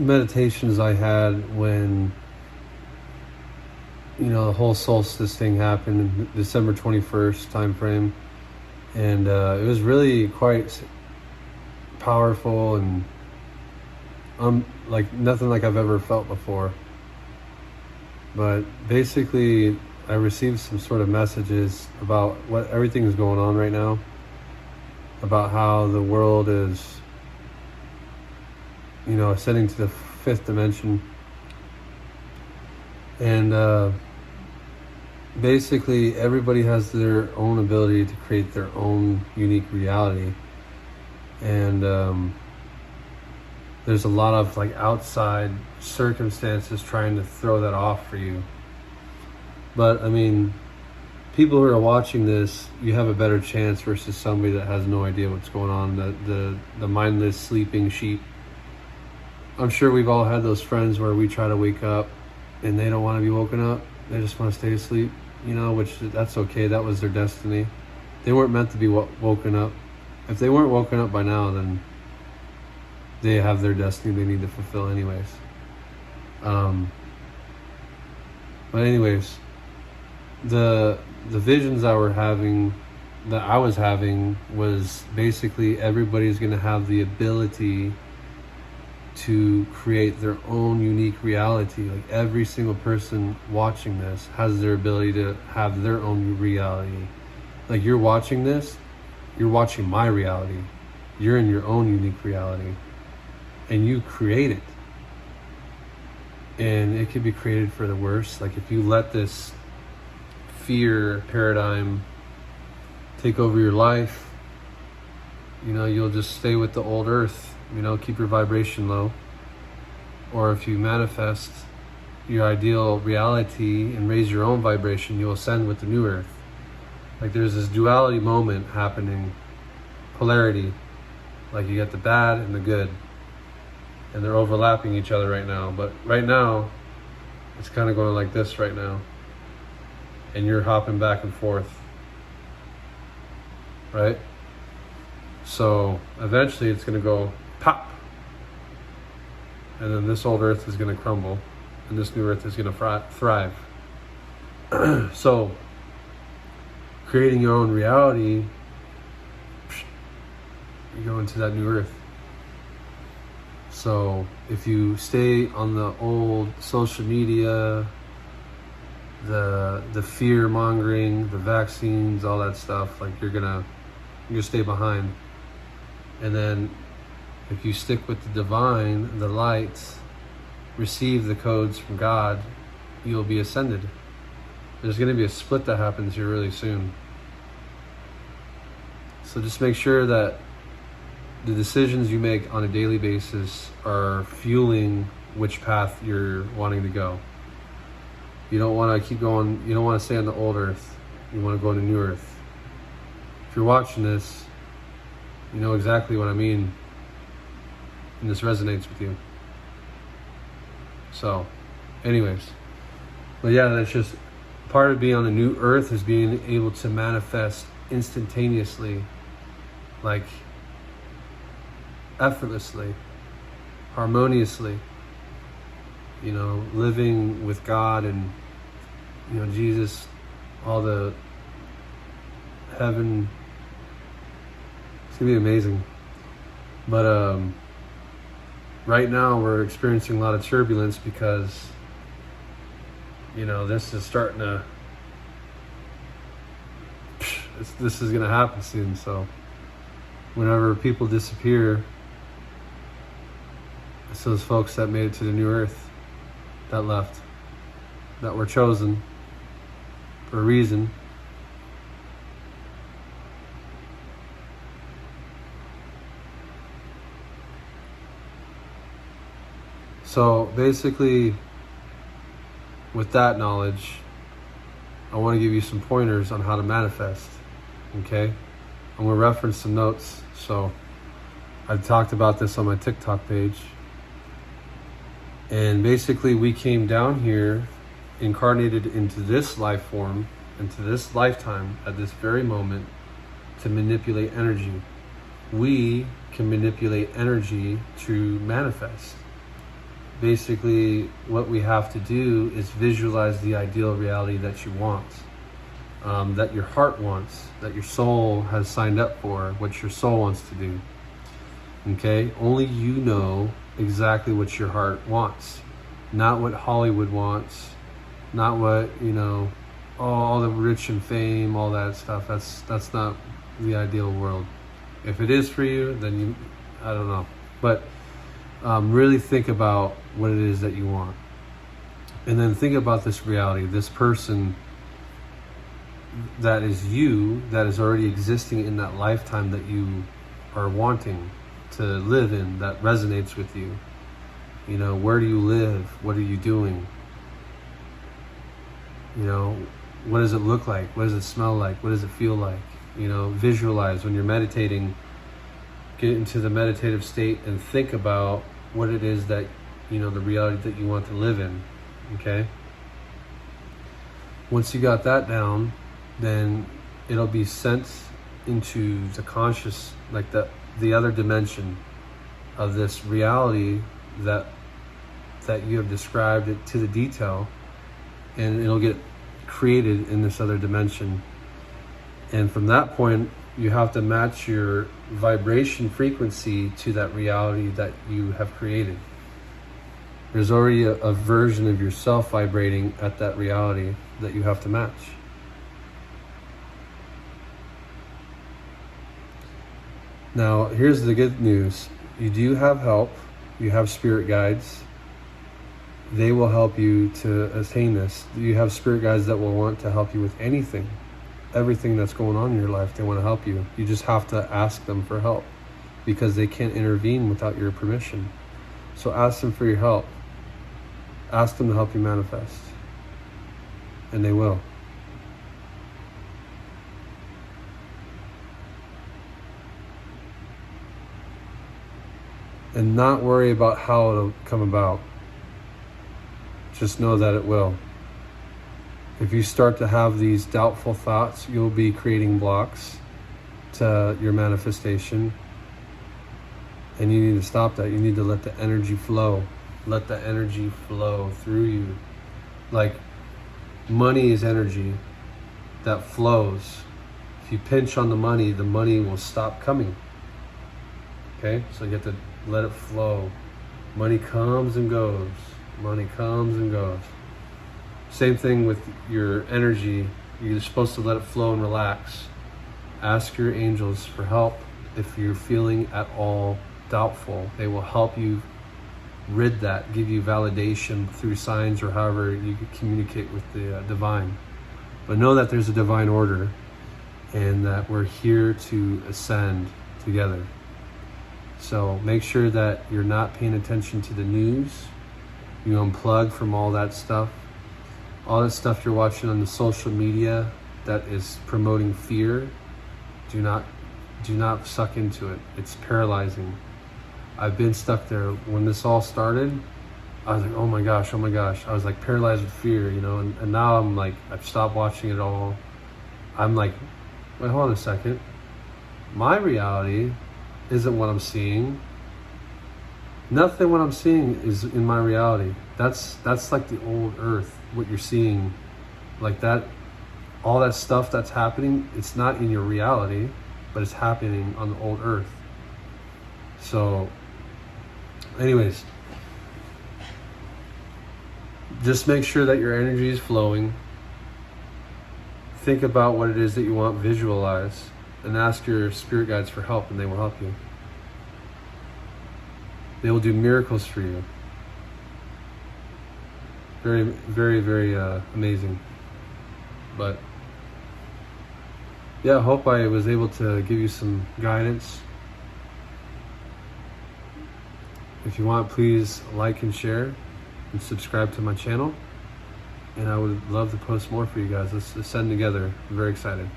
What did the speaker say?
meditations I had when, the whole solstice thing happened in December 21st time frame. And it was really quite powerful and like nothing like I've ever felt before. But basically, I received some sort of messages about what everything is going on right now, about how the world is, ascending to the fifth dimension. And basically, everybody has their own ability to create their own unique reality. And there's a lot of like outside circumstances trying to throw that off for you. But I mean, people who are watching this, you have a better chance versus somebody that has no idea what's going on, the mindless sleeping sheep. I'm sure we've all had those friends where we try to wake up and they don't want to be woken up. They just want to stay asleep, which that's okay. That was their destiny. They weren't meant to be woken up. If they weren't woken up by now, then they have their destiny they need to fulfill anyways. But anyways, the visions that I was having was basically everybody's going to have the ability to create their own unique reality. Like every single person watching this has their ability to have their own reality. Like you're watching this, you're watching my reality. You're in your own unique reality. And you create it. And it could be created for the worse. Like if you let this fear paradigm take over your life, you'll just stay with the old earth, keep your vibration low. Or if you manifest your ideal reality and raise your own vibration, you'll ascend with the new earth. Like there's this duality moment happening, polarity. Like you got the bad and the good. And they're overlapping each other right now. But right now, it's kind of going like this right now. And you're hopping back and forth. Right? So eventually it's going to go pop. And then this old earth is going to crumble. And this new earth is going to thrive. So creating your own reality, you go into that new earth. So if you stay on the old social media, the fear mongering, the vaccines, all that stuff, like you're gonna stay behind. And then if you stick with the divine, the lights, receive the codes from God, you'll be ascended. There's gonna be a split that happens here really soon. So just make sure that the decisions you make on a daily basis are fueling which path you're wanting to go. You don't want to keep going, you don't want to stay on the old earth. You want to go on the new earth. If you're watching this, you know exactly what I mean, and this resonates with you. So, anyways, but yeah, that's just part of being on the new earth, is being able to manifest instantaneously, like effortlessly, harmoniously, living with God and, Jesus, all the heaven. It's gonna be amazing. But right now we're experiencing a lot of turbulence because, this is starting to, this is gonna happen soon. So whenever people disappear, it's those folks that made it to the new earth, that left, that were chosen for a reason. So basically, with that knowledge, I want to give you some pointers on how to manifest. Okay? I'm going to reference some notes. So I've talked about this on my TikTok page. And basically, we came down here, incarnated into this life form, into this lifetime, at this very moment, to manipulate energy. We can manipulate energy to manifest. basically what we have to do is visualize the ideal reality that you want, that your heart wants, that your soul has signed up for, what your soul wants to do. Okay? Only you know exactly what your heart wants, not what Hollywood wants, not what, all the rich and fame, all that stuff. That's not the ideal world. If it is for you, then I don't know. But really think about what it is that you want. And then think about this reality, this person that is you, that is already existing in that lifetime that you are wanting to live in, that resonates with you. Where do you live? What are you doing? What does it look like? What does it smell like? What does it feel like? Visualize when you're meditating. Get into the meditative state and think about what it is that, the reality that you want to live in, okay? Once you got that down, then it'll be sent into the conscious, like the other dimension of this reality that you have described it to the detail, and it'll get created in this other dimension. And from that point, you have to match your vibration frequency to that reality that you have created. There's already a version of yourself vibrating at that reality that you have to match. Now, here's the good news. You do have help. You have spirit guides. They will help you to attain this. You have spirit guides that will want to help you with anything. Everything that's going on in your life, they want to help you. You just have to ask them for help, because they can't intervene without your permission. So ask them for your help. Ask them to help you manifest. And they will. And not worry about how it'll come about. Just know that it will. If you start to have these doubtful thoughts, you'll be creating blocks to your manifestation. And you need to stop that. You need to let the energy flow. Let the energy flow through you. Like money is energy that flows. If you pinch on the money will stop coming. Okay? So you have to let it flow. Money comes and goes. Money comes and goes. Same thing with your energy. You're supposed to let it flow and relax. Ask your angels for help if you're feeling at all doubtful. They will help you rid that, give you validation through signs or however you can communicate with the divine. But know that there's a divine order and that we're here to ascend together. So make sure that you're not paying attention to the news. You unplug from all that stuff. All that stuff you're watching on the social media that is promoting fear, do not suck into it. It's paralyzing. I've been stuck there. When this all started, I was like, oh my gosh. I was like paralyzed with fear, and now I'm like, I've stopped watching it all. I'm like, wait, hold on a second. My reality isn't what I'm seeing. Nothing what I'm seeing is in my reality. That's like the old earth, what you're seeing. Like that, all that stuff that's happening, it's not in your reality, but it's happening on the old earth. So, anyways, just make sure that your energy is flowing. Think about what it is that you want, visualize, and ask your spirit guides for help, and they will help you. They will do miracles for you. Very, very, very amazing. But yeah, I hope I was able to give you some guidance. If you want, please like and share and subscribe to my channel. And I would love to post more for you guys. Let's ascend together. I'm very excited.